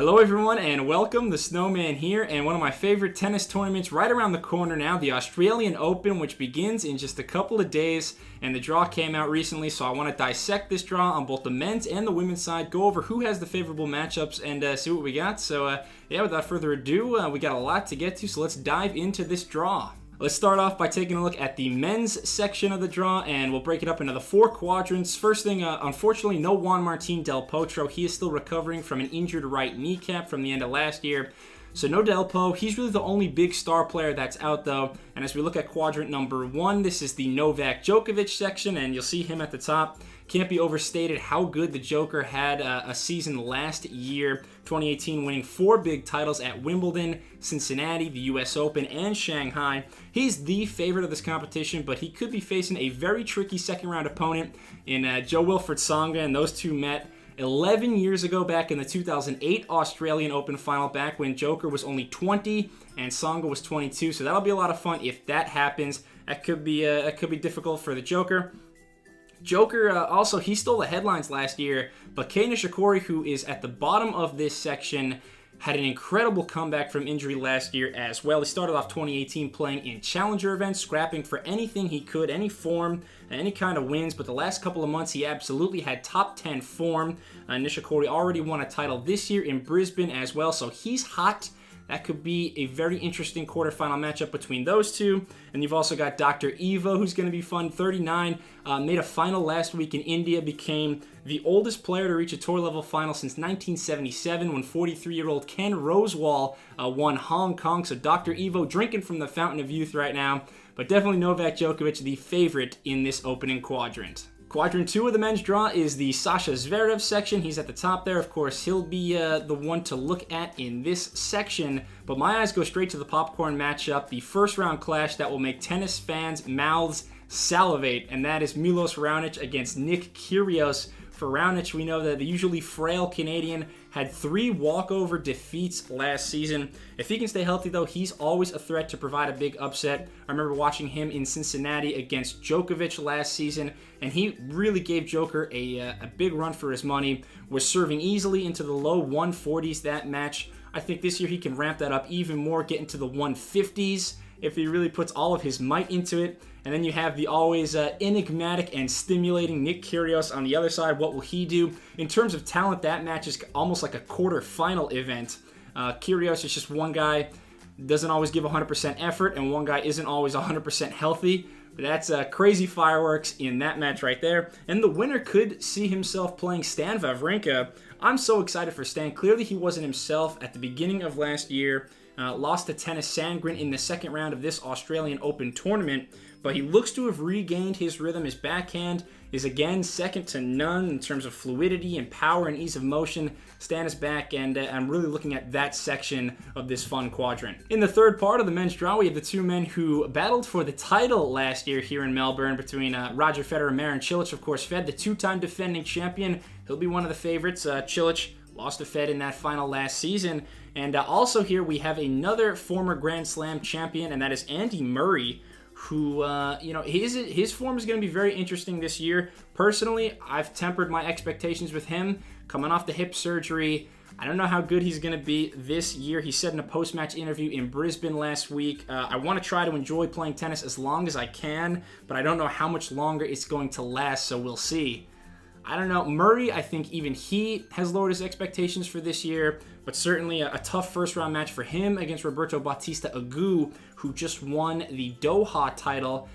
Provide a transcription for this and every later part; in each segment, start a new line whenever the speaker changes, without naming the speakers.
Hello everyone and welcome, the Snowman here, and one of my favorite tennis tournaments right around the corner now, the Australian Open, which begins in just a couple of days, and the draw came out recently, so I want to dissect this draw on both the men's and the women's side, go over who has the favorable matchups, and see what we got. So without further ado, we got a lot to get to, so let's dive into this draw. Let's start off by taking a look at the men's section of the draw, and we'll break it up into the four quadrants. First thing, unfortunately, no Juan Martín Del Potro. He is still recovering from an injured right kneecap from the end of last year. So no Del Po. He's really the only big star player that's out, though. And as we look at quadrant number one, this is the Novak Djokovic section, and you'll see him at the top. Can't be overstated how good the Joker had a season last year, 2018, winning 4 big titles at Wimbledon, Cincinnati, the US Open, and Shanghai. He's the favorite of this competition, but he could be facing a very tricky second-round opponent in Jo-Wilfried Tsonga, and those two met 11 years ago back in the 2008 Australian Open final, back when Joker was only 20 and Tsonga was 22. So that'll be a lot of fun if that happens. That could be difficult for the Joker. Also, he stole the headlines last year, but Kei Nishikori, who is at the bottom of this section, had an incredible comeback from injury last year as well. He started off 2018 playing in challenger events, scrapping for anything he could, any form, any kind of wins, but the last couple of months he absolutely had top 10 form. Nishikori already won a title this year in Brisbane as well, so he's hot. That could be a very interesting quarterfinal matchup between those two. And you've also got Dr. Evo, who's going to be fun. 39, made a final last week in India, became the oldest player to reach a tour-level final since 1977 when 43-year-old Ken Rosewall won Hong Kong. So Dr. Evo drinking from the fountain of youth right now. But definitely Novak Djokovic, the favorite in this opening quadrant. Quadrant 2 of the men's draw is the Sasha Zverev section. He's at the top there. Of course, he'll be the one to look at in this section. But my eyes go straight to the popcorn matchup, the first round clash that will make tennis fans' mouths salivate, and that is Milos Raonic against Nick Kyrgios. For Raonic, we know that the usually frail Canadian had 3 walkover defeats last season. If he can stay healthy, though, he's always a threat to provide a big upset. I remember watching him in Cincinnati against Djokovic last season, and he really gave Joker a big run for his money, was serving easily into the low 140s that match. I think this year he can ramp that up even more, get into the 150s if he really puts all of his might into it. And then you have the always enigmatic and stimulating Nick Kyrgios on the other side. What will he do? In terms of talent, that match is almost like a quarterfinal event. Kyrgios is just one guy, doesn't always give 100% effort, and one guy isn't always 100% healthy. But that's crazy fireworks in that match right there. And the winner could see himself playing Stan Wawrinka. I'm so excited for Stan. Clearly he wasn't himself at the beginning of last year. Lost to Tennys Sandgren in the second round of this Australian Open tournament, but he looks to have regained his rhythm. His backhand is again second to none in terms of fluidity and power and ease of motion. Stan is back, and I'm really looking at that section of this fun quadrant. In the third part of the men's draw, we have the two men who battled for the title last year here in Melbourne between Roger Federer and Marin Cilic. Of course, Fed, the 2-time defending champion, he'll be one of the favorites. Cilic lost to Fed in that final last season. And also here we have another former Grand Slam champion, and that is Andy Murray, who, his form is going to be very interesting this year. Personally, I've tempered my expectations with him. Coming off the hip surgery, I don't know how good he's going to be this year. He said in a post-match interview in Brisbane last week, I want to try to enjoy playing tennis as long as I can, but I don't know how much longer it's going to last, so we'll see. I don't know. Murray, I think even he has lowered his expectations for this year, but certainly a tough first-round match for him against Roberto Bautista Agut, who just won the Doha title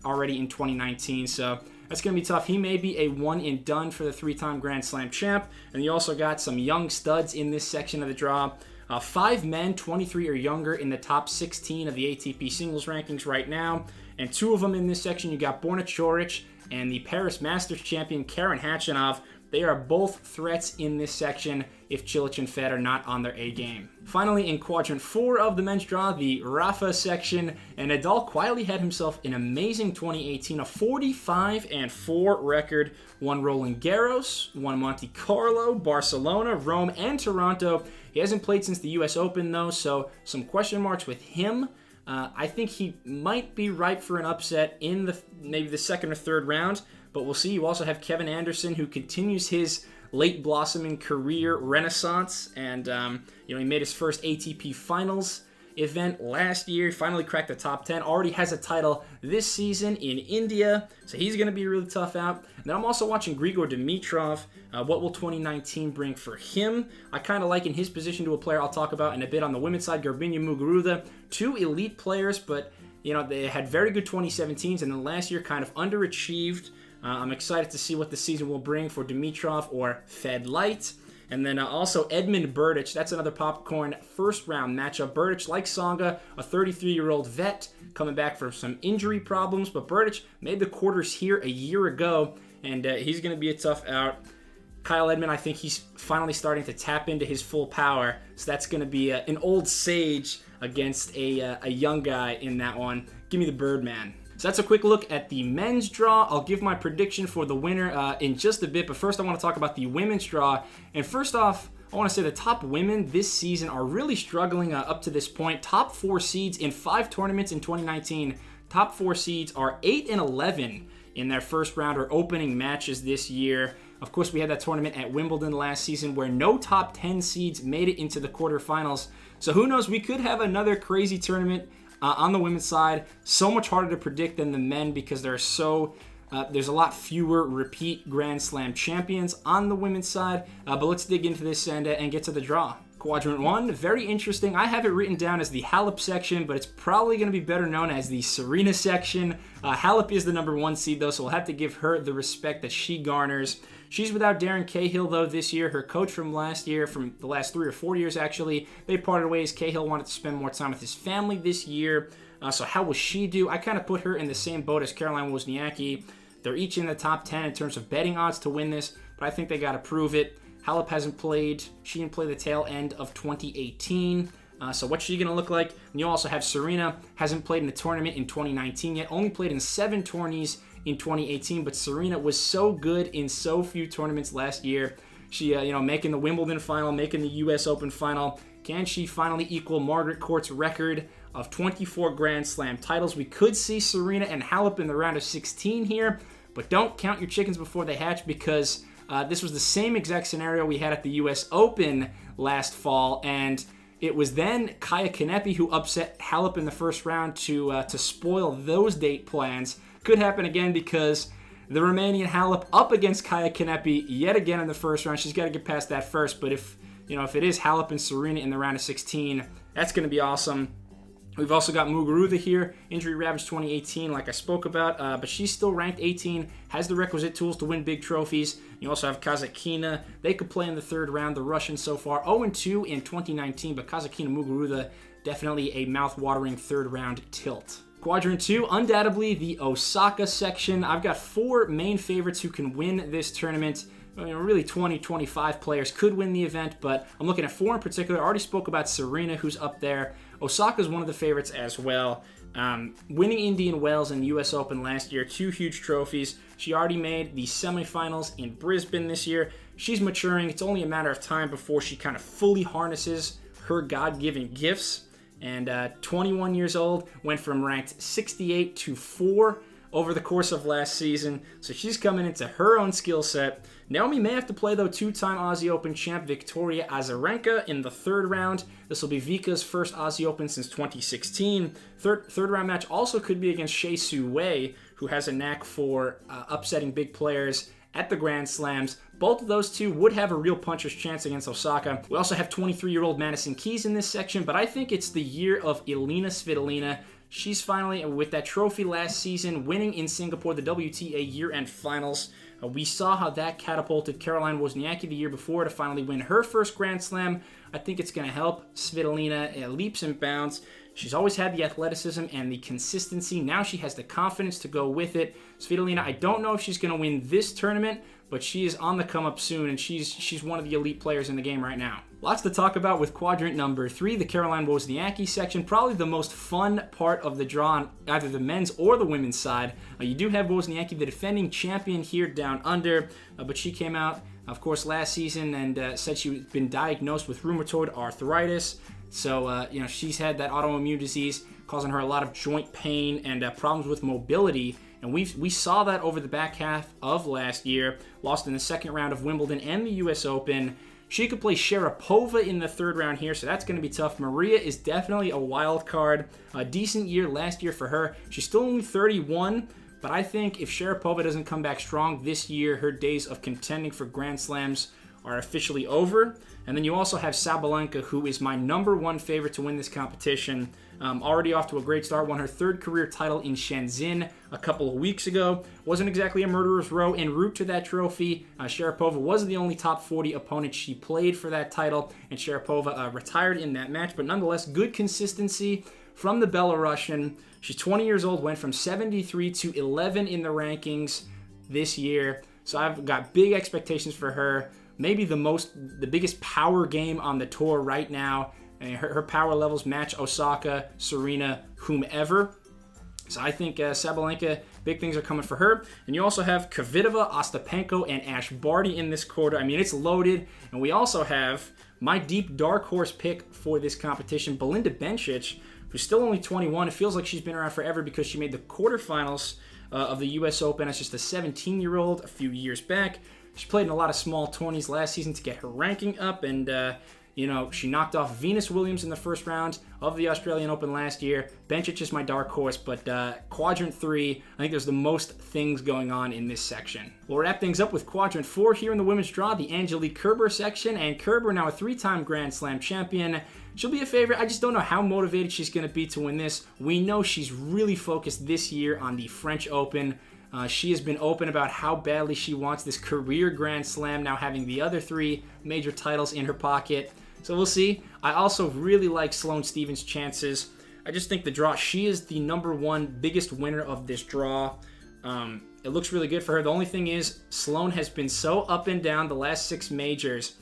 already in 2019. So that's going to be tough. He may be a one-and-done for the 3-time Grand Slam champ. And you also got some young studs in this section of the draw. 5 men, 23 or younger, in the top 16 of the ATP singles rankings right now. And 2 of them in this section, you got Borna Coric and the Paris Masters champion Karen Khachanov. They are both threats in this section if Cilic and Fed are not on their A game. Finally, in quadrant 4 of the men's draw, the Rafa section, and Nadal quietly had himself an amazing 2018, a 45-4 record, won Roland Garros, won Monte Carlo, Barcelona, Rome, and Toronto. He hasn't played since the US Open though, so some question marks with him. I think he might be ripe for an upset in maybe the second or third round, but we'll see. You also have Kevin Anderson, who continues his late blossoming career renaissance, and he made his first ATP Finals event last year. He finally cracked the top 10. Already has a title this season in India, so he's going to be a really tough out. And then I'm also watching Grigor Dimitrov. What will 2019 bring for him? I kind of liken his position to a player I'll talk about in a bit on the women's side, Garbiñe Muguruza. Two elite players, but they had very good 2017s, and then last year kind of underachieved. I'm excited to see what the season will bring for Dimitrov or Fed Light. And then also Edmund Berdych. That's another popcorn first-round matchup. Berdych, like Tsonga, a 33-year-old vet coming back from some injury problems. But Berdych made the quarters here a year ago, and he's going to be a tough out. Kyle Edmund, I think he's finally starting to tap into his full power. So that's going to be an old sage against a young guy in that one. Give me the Birdman. So that's a quick look at the men's draw. I'll give my prediction for the winner in just a bit, but first I want to talk about the women's draw. And first off, I want to say the top women this season are really struggling up to this point. Top 4 seeds in 5 tournaments in 2019. Top 4 seeds are 8 and 11 in their first round or opening matches this year. Of course, we had that tournament at Wimbledon last season where no top 10 seeds made it into the quarterfinals. So who knows, we could have another crazy tournament on the women's side. So much harder to predict than the men because there's a lot fewer repeat Grand Slam champions on the women's side. But let's dig into this and get to the draw. Quadrant 1, very interesting. I have it written down as the Halep section, but it's probably going to be better known as the Serena section. Halep is the number 1 seed, though, so we'll have to give her the respect that she garners. She's without Darren Cahill, though, this year. Her coach from last year, from the last 3 or 4 years, actually, they parted ways. Cahill wanted to spend more time with his family this year. So how will she do? I kind of put her in the same boat as Caroline Wozniacki. They're each in the top 10 in terms of betting odds to win this, but I think they got to prove it. Halep hasn't played. She didn't play the tail end of 2018. So what's she going to look like? And you also have Serena, hasn't played in a tournament in 2019 yet, only played in 7 tourneys in 2018, but Serena was so good in so few tournaments last year. She, making the Wimbledon final, making the U.S. Open final. Can she finally equal Margaret Court's record of 24 Grand Slam titles? We could see Serena and Halep in the round of 16 here, but don't count your chickens before they hatch because this was the same exact scenario we had at the U.S. Open last fall, and it was then Kaia Kanepi who upset Halep in the first round to spoil those date plans. Could happen again because the Romanian Halep up against Kaia Kanepi yet again in the first round. She's got to get past that first, but if it is Halep and Serena in the round of 16, that's going to be awesome. We've also got Muguruza here, injury-ravaged 2018, like I spoke about, but she's still ranked 18, has the requisite tools to win big trophies. You also have Kasatkina. They could play in the third round. The Russians so far 0-2 in 2019, but Kasatkina Muguruza, definitely a mouth-watering third-round tilt. Quadrant 2, undoubtedly the Osaka section. I've got 4 main favorites who can win this tournament. Really 20, 25 players could win the event, but I'm looking at 4 in particular. I already spoke about Serena, who's up there. Osaka's one of the favorites as well. Winning Indian Wells and US Open last year, 2 huge trophies. She already made the semifinals in Brisbane this year. She's maturing. It's only a matter of time before she kind of fully harnesses her God-given gifts. And 21 years old, went from ranked 68 to 4 over the course of last season. So she's coming into her own skill set. Naomi may have to play, though, 2-time Aussie Open champ Victoria Azarenka in the third round. This will be Vika's first Aussie Open since 2016. Third round match also could be against Shea Su Wei, who has a knack for upsetting big players at the Grand Slams. Both of those two would have a real puncher's chance against Osaka. We also have 23-year-old Madison Keys in this section, but I think it's the year of Elina Svitolina. She's finally, with that trophy last season, winning in Singapore the WTA year-end finals. We saw how that catapulted Caroline Wozniacki the year before to finally win her first Grand Slam. I think it's going to help Svitolina leaps and bounds. She's always had the athleticism and the consistency. Now she has the confidence to go with it. Svitolina, I don't know if she's going to win this tournament, but she is on the come up soon, and she's one of the elite players in the game right now. Lots to talk about with quadrant number 3, the Caroline Wozniacki section. Probably the most fun part of the draw on either the men's or the women's side. You do have Wozniacki, the defending champion here down under, but she came out, of course, last season and said she'd been diagnosed with rheumatoid arthritis. So, she's had that autoimmune disease causing her a lot of joint pain and problems with mobility. And And we saw that over the back half of last year. Lost in the second round of Wimbledon and the U.S. Open. She could play Sharapova in the third round here, so that's going to be tough. Maria is definitely a wild card. A decent year last year for her. She's still only 31, but I think if Sharapova doesn't come back strong this year, her days of contending for Grand Slams are officially over. And then you also have Sabalenka, who is my #1 favorite to win this competition. Already off to a great start, won her third career title in Shenzhen a couple of weeks ago. Wasn't exactly a murderer's row en route to that trophy. Sharapova was the only top 40 opponent she played for that title, and Sharapova retired in that match. But nonetheless, good consistency from the Belarusian. She's 20 years old, went from 73 to 11 in the rankings this year. So I've got big expectations for her. Maybe the biggest power game on the tour right now. And her power levels match Osaka, Serena, whomever. So I think Sabalenka, big things are coming for her. And you also have Kvitova, Ostapenko, and Ash Barty in this quarter. I mean, it's loaded. And we also have my deep dark horse pick for this competition, Belinda Bencic, who's still only 21. It feels like she's been around forever because she made the quarterfinals of the U.S. Open as just a 17-year-old a few years back. She played in a lot of small tourneys last season to get her ranking up, and she knocked off Venus Williams in the first round of the Australian Open last year. Bencic is my dark horse, but Quadrant 3, I think there's the most things going on in this section. We'll wrap things up with Quadrant 4 here in the women's draw, the Angelique Kerber section, and Kerber, now a 3-time Grand Slam champion. She'll be a favorite. I just don't know how motivated she's going to be to win this. We know she's really focused this year on the French Open. She has been open about how badly she wants this career Grand Slam, now having the other 3 major titles in her pocket. So we'll see. I also really like Sloane Stephens' chances. I just think the draw, she is the #1 biggest winner of this draw. It looks really good for her. The only thing is, Sloane has been so up and down the last 6 majors.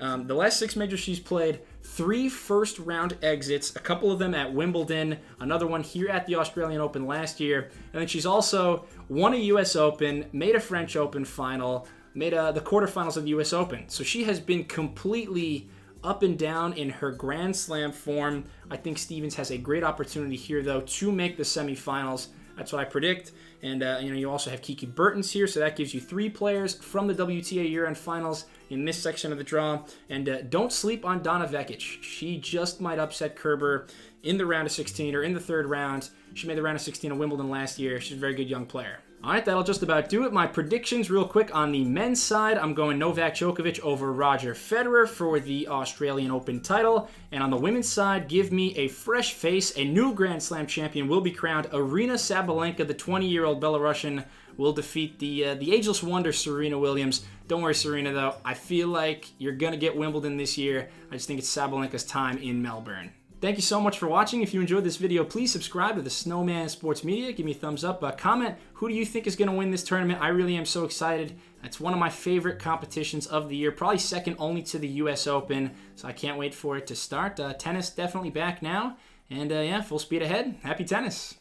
The last 6 majors she's played, 3 first-round exits, a couple of them at Wimbledon, another one here at the Australian Open last year, and then she's also won a U.S. Open, made a French Open final, made the quarterfinals of the U.S. Open. So she has been completely up and down in her Grand Slam form. I think Stephens has a great opportunity here, though, to make the semifinals. That's what I predict. And, you also have Kiki Bertens here, so that gives you 3 players from the WTA year-end finals in this section of the draw. And don't sleep on Donna Vekic. She just might upset Kerber in the round of 16 or in the third round. She made the round of 16 at Wimbledon last year. She's a very good young player. All right, that'll just about do it. My predictions real quick on the men's side. I'm going Novak Djokovic over Roger Federer for the Australian Open title. And on the women's side, give me a fresh face. A new Grand Slam champion will be crowned. Arina Sabalenka, the 20-year-old Belarusian, will defeat the ageless wonder Serena Williams. Don't worry, Serena, though. I feel like you're going to get Wimbledon this year. I just think it's Sabalenka's time in Melbourne. Thank you so much for watching. If you enjoyed this video, please subscribe to the Snowman Sports Media. Give me a thumbs up. Comment, who do you think is going to win this tournament? I really am so excited. It's one of my favorite competitions of the year, probably second only to the U.S. Open, so I can't wait for it to start. Tennis definitely back now, and full speed ahead. Happy tennis.